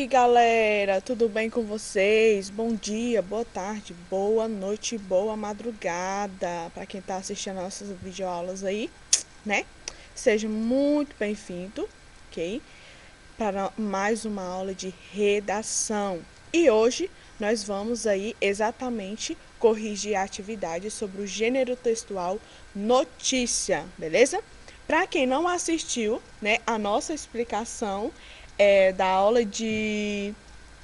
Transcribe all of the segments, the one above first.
Galera, tudo bem com vocês? Bom dia, boa tarde, boa noite, boa madrugada para quem está assistindo nossas videoaulas aí, né? Seja muito bem-vindo, ok? Para mais uma aula de redação. E hoje nós vamos aí exatamente corrigir a atividade sobre o gênero textual notícia, beleza? Para quem não assistiu, né, a nossa explicação da aula de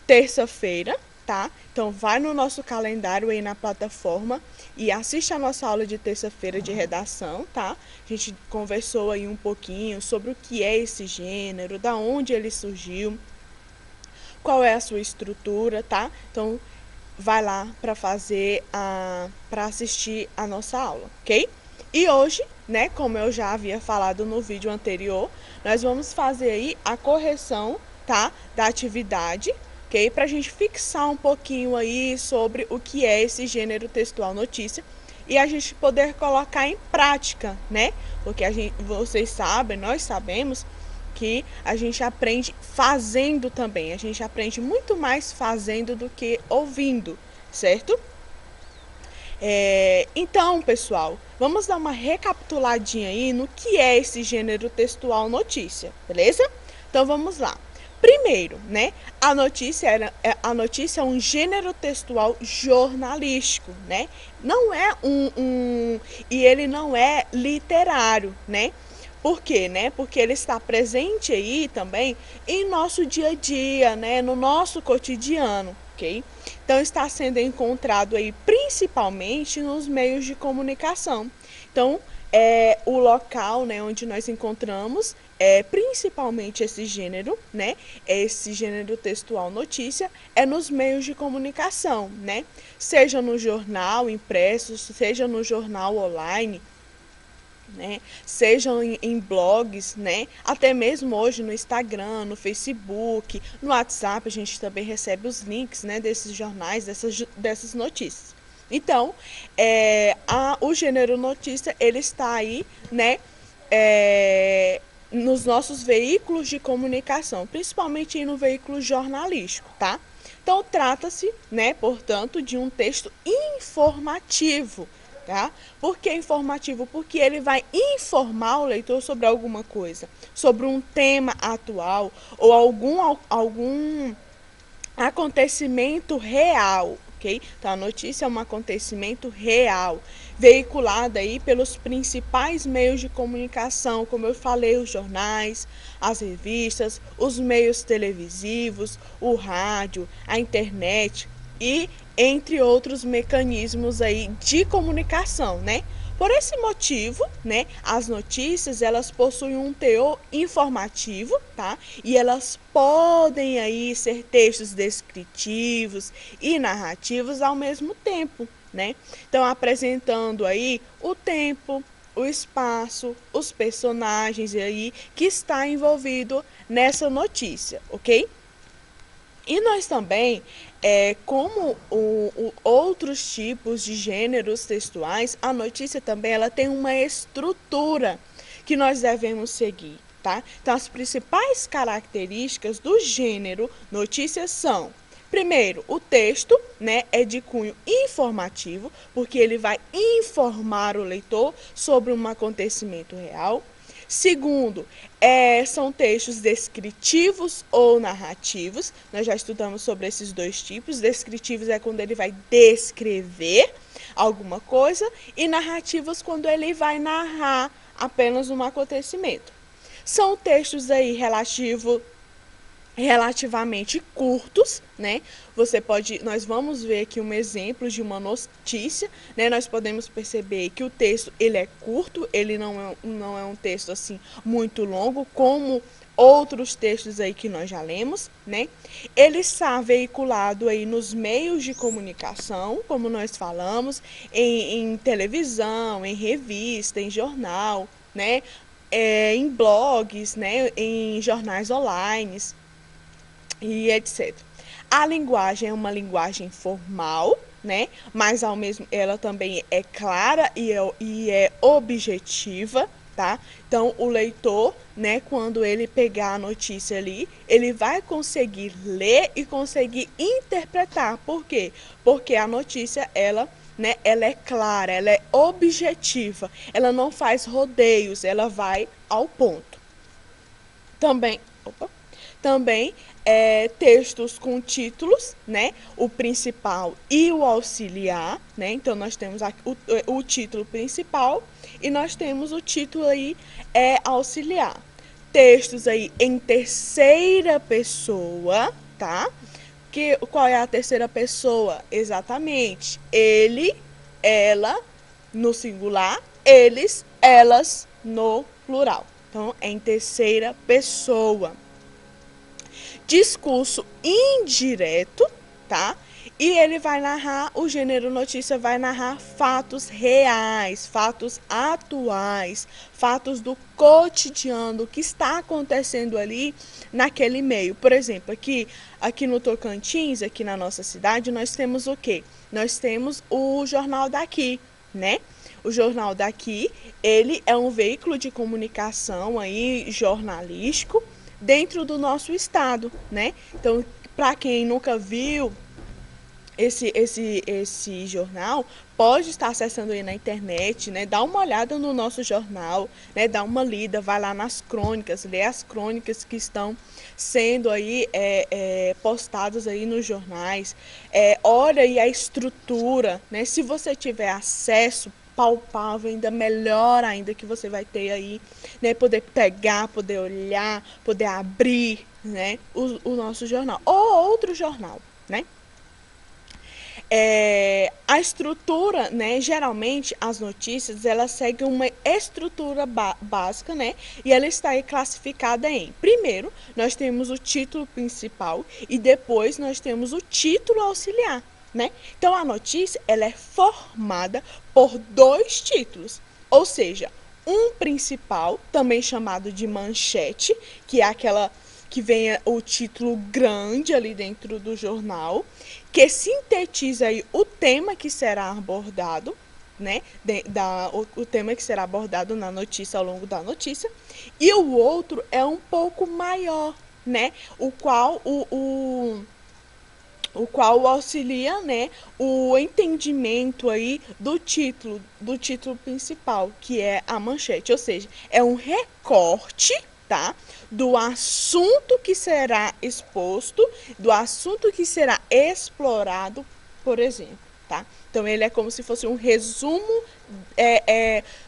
terça-feira, tá? Então vai no nosso calendário aí na plataforma e assiste a nossa aula de terça-feira de redação, tá? A gente conversou aí um pouquinho sobre o que é esse gênero, da onde ele surgiu, qual é a sua estrutura, tá? Então vai lá para assistir a nossa aula, ok? E hoje, né, como eu já havia falado no vídeo anterior, nós vamos fazer aí a correção, tá, da atividade, ok? Para a gente fixar um pouquinho aí sobre o que é esse gênero textual notícia e a gente poder colocar em prática, né? Porque vocês sabem, nós sabemos que a gente aprende fazendo também. A gente aprende muito mais fazendo do que ouvindo, certo? Então, pessoal, vamos dar uma recapituladinha aí no que é esse gênero textual notícia, beleza? Então, vamos lá. Primeiro, né, a notícia é um gênero textual jornalístico, né? Não é e ele não é literário, né? Por quê, né? Porque ele está presente aí também em nosso dia a dia, né? No nosso cotidiano, ok? Então, está sendo encontrado aí principalmente nos meios de comunicação. Então, o local, né, onde nós encontramos principalmente esse gênero, né? Esse gênero textual notícia é nos meios de comunicação, né? Seja no jornal impresso, seja no jornal online, né? Sejam em blogs, né? Até mesmo hoje no Instagram, no Facebook, no WhatsApp, a gente também recebe os links, né, desses jornais, dessas notícias. Então, o gênero notícia, ele está aí, né, nos nossos veículos de comunicação, principalmente no veículo jornalístico, tá? Então, trata-se, né, portanto, de um texto informativo, tá? Por que informativo? Porque ele vai informar o leitor sobre alguma coisa, sobre um tema atual ou algum acontecimento real, ok? Então, a notícia é um acontecimento real, veiculada aí pelos principais meios de comunicação, como eu falei, os jornais, as revistas, os meios televisivos, o rádio, a internet e entre outros mecanismos aí de comunicação, né? Por esse motivo, né, as notícias, elas possuem um teor informativo, tá? E elas podem aí ser textos descritivos e narrativos ao mesmo tempo, né? Então, apresentando aí o tempo, o espaço, os personagens aí que está envolvido nessa notícia, ok? E nós também, como outros tipos de gêneros textuais, a notícia também ela tem uma estrutura que nós devemos seguir, tá? Então, as principais características do gênero notícias são: primeiro, o texto, né, é de cunho informativo, porque ele vai informar o leitor sobre um acontecimento real. Segundo, são textos descritivos ou narrativos. Nós já estudamos sobre esses dois tipos. Descritivos é quando ele vai descrever alguma coisa e narrativos quando ele vai narrar apenas um acontecimento. São textos aí relativamente curtos, né? Nós vamos ver aqui um exemplo de uma notícia, né? Nós podemos perceber que o texto ele é curto, ele não é um texto assim muito longo, como outros textos aí que nós já lemos, né? Ele está veiculado aí nos meios de comunicação, como nós falamos, em televisão, em revista, em jornal, né? Em blogs, né? Em jornais online e etc. A linguagem é uma linguagem formal, né? Mas ao mesmo ela também é clara e é objetiva, tá? Então, o leitor, né, quando ele pegar a notícia ali, ele vai conseguir ler e conseguir interpretar. Por quê? Porque a notícia, ela é clara, ela é objetiva, ela não faz rodeios, ela vai ao ponto. Também, opa, também textos com títulos, né? O principal e o auxiliar, né? Então nós temos aqui o título principal e nós temos o título aí auxiliar. Textos aí em terceira pessoa, tá? Qual é a terceira pessoa? Exatamente. Ele, ela no singular, eles, elas no plural. Então, é em terceira pessoa. Discurso indireto, tá? E ele vai narrar, o gênero notícia vai narrar fatos reais, fatos atuais, fatos do cotidiano, que está acontecendo ali naquele meio. Por exemplo, aqui no Tocantins, aqui na nossa cidade, nós temos o quê? Nós temos o Jornal Daqui, né? O Jornal Daqui, ele é um veículo de comunicação aí, jornalístico, dentro do nosso estado, né? Então, para quem nunca viu esse jornal, pode estar acessando aí na internet, né? Dá uma olhada no nosso jornal, né? Dá uma lida, vai lá nas crônicas, lê as crônicas que estão sendo aí postadas aí nos jornais. Olha aí a estrutura, né? Se você tiver acesso palpável, ainda melhor ainda que você vai ter aí, né? Poder pegar, poder olhar, poder abrir, né? O nosso jornal. Ou outro jornal, né? A estrutura, né, geralmente as notícias, elas seguem uma estrutura básica, né, e ela está aí classificada em, primeiro, nós temos o título principal e depois nós temos o título auxiliar, né? Então, a notícia, ela é formada por dois títulos, ou seja, um principal, também chamado de manchete, que é aquela que vem o título grande ali dentro do jornal, que sintetiza aí o tema que será abordado, né? O tema que será abordado na notícia, ao longo da notícia. E o outro é um pouco maior, né? O qual auxilia, né, o entendimento aí do título principal, que é a manchete, ou seja, é um recorte, tá, do assunto que será exposto, do assunto que será explorado, por exemplo, tá? Então ele é como se fosse um resumo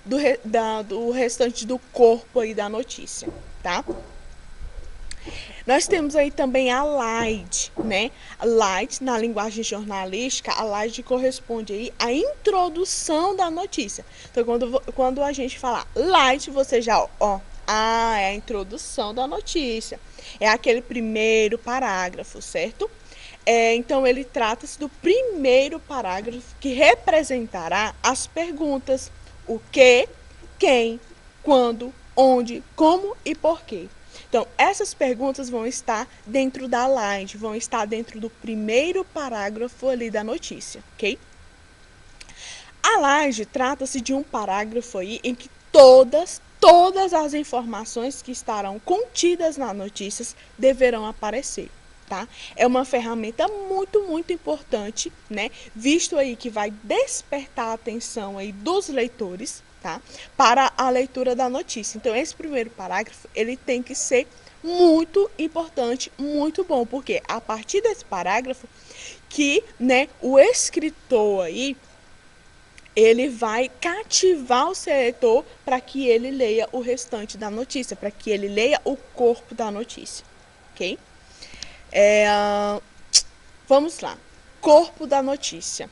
do restante do corpo aí da notícia, tá? Nós temos aí também a LIDE, né? LIDE, na linguagem jornalística, a LIDE corresponde aí à introdução da notícia. Então, quando a gente fala LIDE, você já, é a introdução da notícia. É aquele primeiro parágrafo, certo? Então, ele trata-se do primeiro parágrafo que representará as perguntas: o que, quem, quando, onde, como e porquê. Então, essas perguntas vão estar dentro da LIDE, vão estar dentro do primeiro parágrafo ali da notícia, ok? A LIDE trata-se de um parágrafo aí em que todas as informações que estarão contidas nas notícias deverão aparecer. Tá? É uma ferramenta muito importante, né? Visto aí que vai despertar a atenção aí dos leitores, tá? Para a leitura da notícia. Então, esse primeiro parágrafo, ele tem que ser muito importante, muito bom, porque a partir desse parágrafo que, né, o escritor aí, ele vai cativar o seu leitor para que ele leia o restante da notícia, para que ele leia o corpo da notícia, ok? Vamos lá. Corpo da notícia.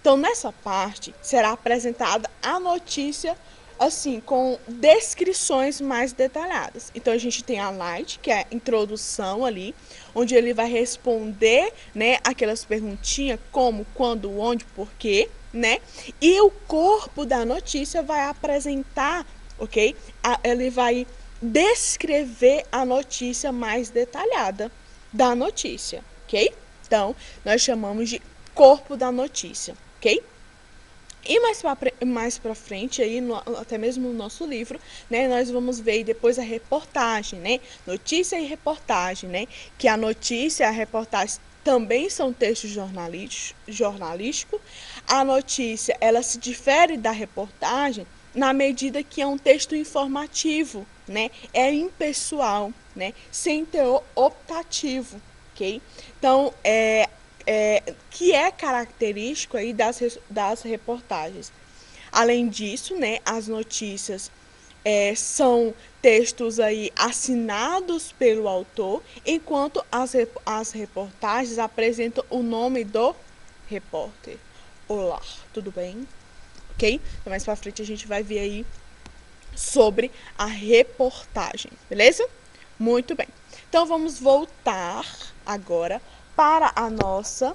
Então, nessa parte, será apresentada a notícia, assim, com descrições mais detalhadas. Então, a gente tem a LIDE, que é a introdução ali, onde ele vai responder, né, aquelas perguntinhas como, quando, onde, porquê, né? E o corpo da notícia vai apresentar, ok? Ele vai descrever a notícia mais detalhada da notícia, ok? Então, nós chamamos de corpo da notícia, ok? E mais pra frente, aí, até mesmo no nosso livro, né, nós vamos ver depois a reportagem, né? Notícia e reportagem, né? Que a notícia e a reportagem também são textos jornalísticos. A notícia, ela se difere da reportagem na medida que é um texto informativo, né? É impessoal, né? Sem teor optativo, ok? Então, que é característico aí das reportagens. Além disso, né, as notícias são textos aí assinados pelo autor, enquanto as reportagens apresentam o nome do repórter. Olá, tudo bem? Ok? Então, mais pra frente a gente vai ver aí sobre a reportagem, beleza? Muito bem. Então, vamos voltar agora para a nossa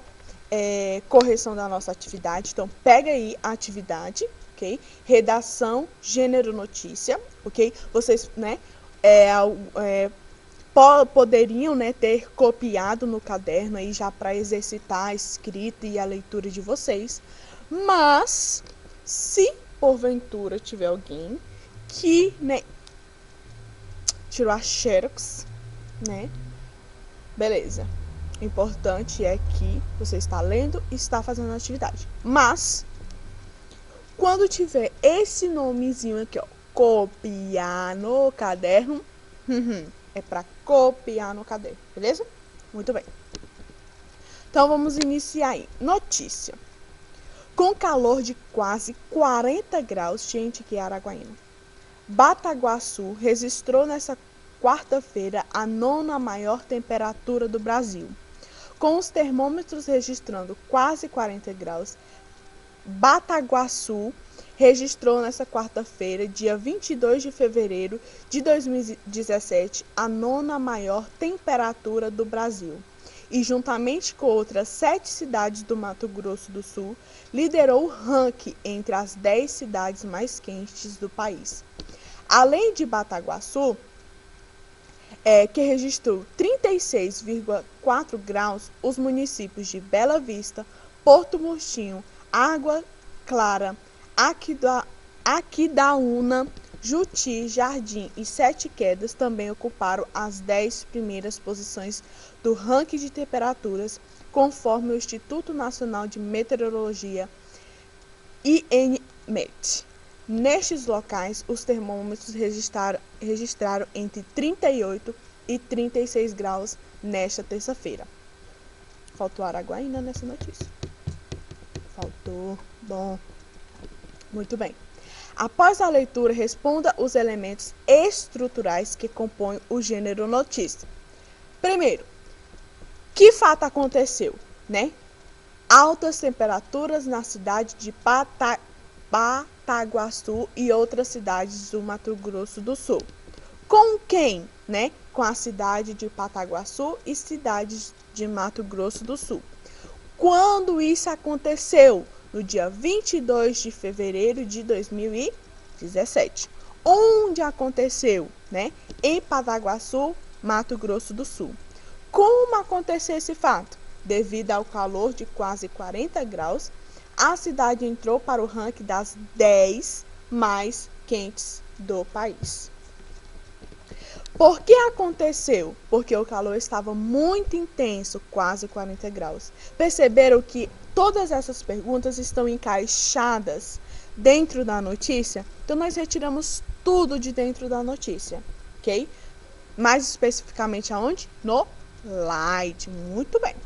correção da nossa atividade. Então, pega aí a atividade, ok? Redação, gênero, notícia, ok? Vocês, né, poderiam, né, ter copiado no caderno aí já para exercitar a escrita e a leitura de vocês. Mas, se porventura tiver alguém que, né, tirou a xerox, né, beleza. O importante é que você está lendo e está fazendo a atividade. Mas, quando tiver esse nomezinho aqui, ó, copiar no caderno, é para copiar no caderno, beleza? Muito bem. Então, vamos iniciar aí. Notícia. Com calor de quase 40 graus, gente, que é Araguaína. Bataguaçu registrou nessa quarta-feira a 9ª maior temperatura do Brasil. Com os termômetros registrando quase 40 graus, Bataguaçu registrou nesta quarta-feira, dia 22 de fevereiro de 2017, a 9ª maior temperatura do Brasil. E, juntamente com outras 7 cidades do Mato Grosso do Sul, liderou o ranking entre as 10 cidades mais quentes do país. Além de Bataguaçu, que registrou 36,4 graus, os municípios de Bela Vista, Porto Murtinho, Água Clara, Aquidauana, Juti, Jardim e Sete Quedas também ocuparam as 10 primeiras posições do ranking de temperaturas, conforme o Instituto Nacional de Meteorologia, INMET. Nestes locais, os termômetros registraram entre 38 e 36 graus nesta terça-feira. Faltou Araguaína nessa notícia. Faltou. Bom. Muito bem. Após a leitura, responda os elementos estruturais que compõem o gênero notícia. Primeiro, que fato aconteceu, né? Altas temperaturas na cidade de Bataguaçu e outras cidades do Mato Grosso do Sul. Com quem, né? Com a cidade de Bataguaçu e cidades de Mato Grosso do Sul. Quando isso aconteceu? No dia 22 de fevereiro de 2017. Onde aconteceu, né? Em Bataguaçu, Mato Grosso do Sul. Como aconteceu esse fato? Devido ao calor de quase 40 graus, a cidade entrou para o ranking das 10 mais quentes do país. Por que aconteceu? Porque o calor estava muito intenso, quase 40 graus. Perceberam que todas essas perguntas estão encaixadas dentro da notícia? Então, nós retiramos tudo de dentro da notícia, ok? Mais especificamente aonde? No slide. Muito bem.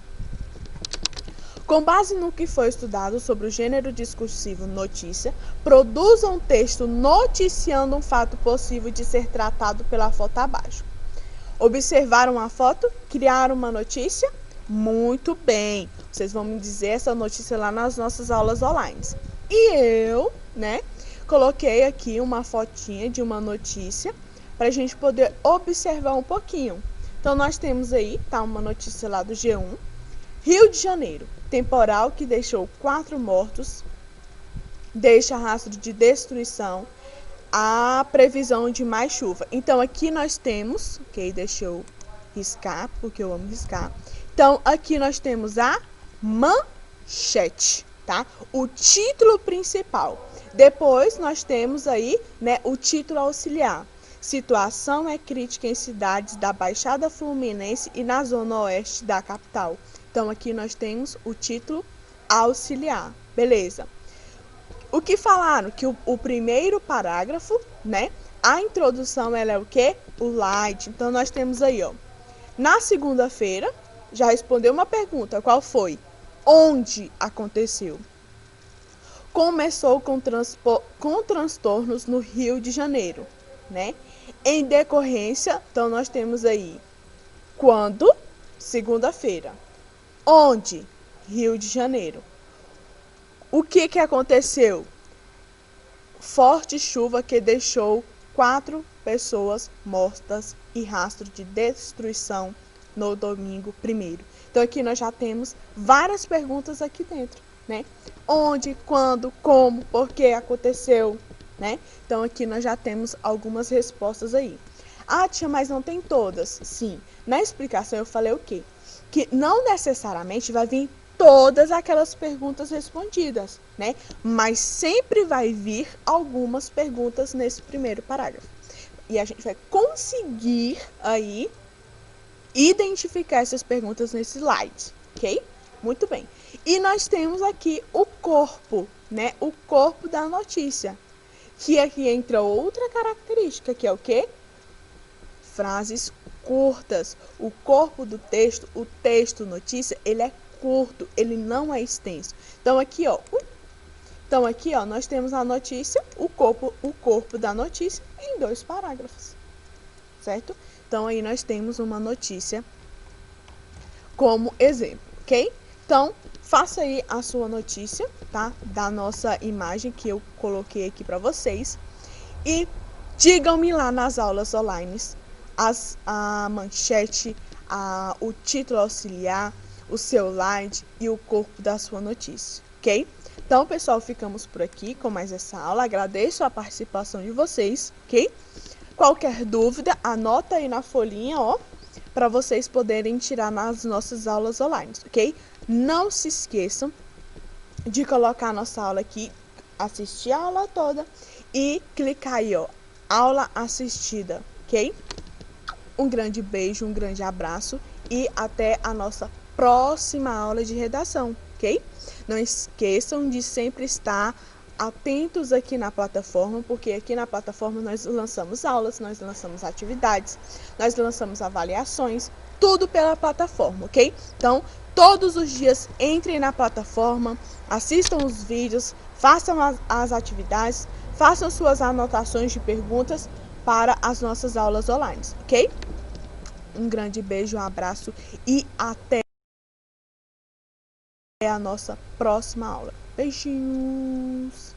Com base no que foi estudado sobre o gênero discursivo notícia, produza um texto noticiando um fato possível de ser tratado pela foto abaixo. Observaram a foto? Criaram uma notícia? Muito bem. Vocês vão me dizer essa notícia lá nas nossas aulas online. E eu, né, coloquei aqui uma fotinha de uma notícia para a gente poder observar um pouquinho. Então, nós temos aí, tá, uma notícia lá do G1. Rio de Janeiro. Temporal que deixou 4 mortos, deixa rastro de destruição, a previsão de mais chuva. Então, aqui nós temos, ok, deixa eu riscar, porque eu amo riscar. Então, aqui nós temos a manchete, tá? O título principal. Depois nós temos aí, né, o título auxiliar. Situação é crítica em cidades da Baixada Fluminense e na zona oeste da capital. Então aqui nós temos o título auxiliar. Beleza. O que falaram? Que o primeiro parágrafo, né? A introdução, ela é o quê? O light. Então, nós temos aí, ó. Na segunda-feira, já respondeu uma pergunta. Qual foi? Onde aconteceu? Começou com transtornos no Rio de Janeiro, né? Em decorrência, então, nós temos aí. Quando? Segunda-feira. Onde? Rio de Janeiro. O que aconteceu? Forte chuva que deixou 4 pessoas mortas e rastro de destruição no domingo 1º. Então aqui nós já temos várias perguntas aqui dentro, né? Onde, quando, como, por que aconteceu, né? Então aqui nós já temos algumas respostas aí. Ah, tia, mas não tem todas. Sim, na explicação eu falei o quê? Que não necessariamente vai vir todas aquelas perguntas respondidas, né? Mas sempre vai vir algumas perguntas nesse primeiro parágrafo. E a gente vai conseguir aí identificar essas perguntas nesse slide, ok? Muito bem. E nós temos aqui o corpo, né? O corpo da notícia. Que aqui entra outra característica, que é o quê? Frases curtas. O corpo do texto, o texto notícia, ele é curto, ele não é extenso. Então aqui, ó, nós temos a notícia, o corpo da notícia em 2 parágrafos. Certo? Então aí nós temos uma notícia como exemplo, ok? Então, faça aí a sua notícia, tá? Da nossa imagem que eu coloquei aqui para vocês. E digam-me lá nas aulas online a manchete, o título auxiliar, o seu slide e o corpo da sua notícia, ok? Então, pessoal, ficamos por aqui com mais essa aula. Agradeço a participação de vocês, ok? Qualquer dúvida, anota aí na folhinha, ó, para vocês poderem tirar nas nossas aulas online, ok? Não se esqueçam de colocar a nossa aula aqui, assistir a aula toda e clicar aí, ó, aula assistida, ok? Um grande beijo, um grande abraço e até a nossa próxima aula de redação, ok? Não esqueçam de sempre estar atentos aqui na plataforma, porque aqui na plataforma nós lançamos aulas, nós lançamos atividades, nós lançamos avaliações, tudo pela plataforma, ok? Então, todos os dias entrem na plataforma, assistam os vídeos, façam as atividades, façam suas anotações de perguntas para as nossas aulas online, ok? Um grande beijo, um abraço e até a nossa próxima aula. Beijinhos!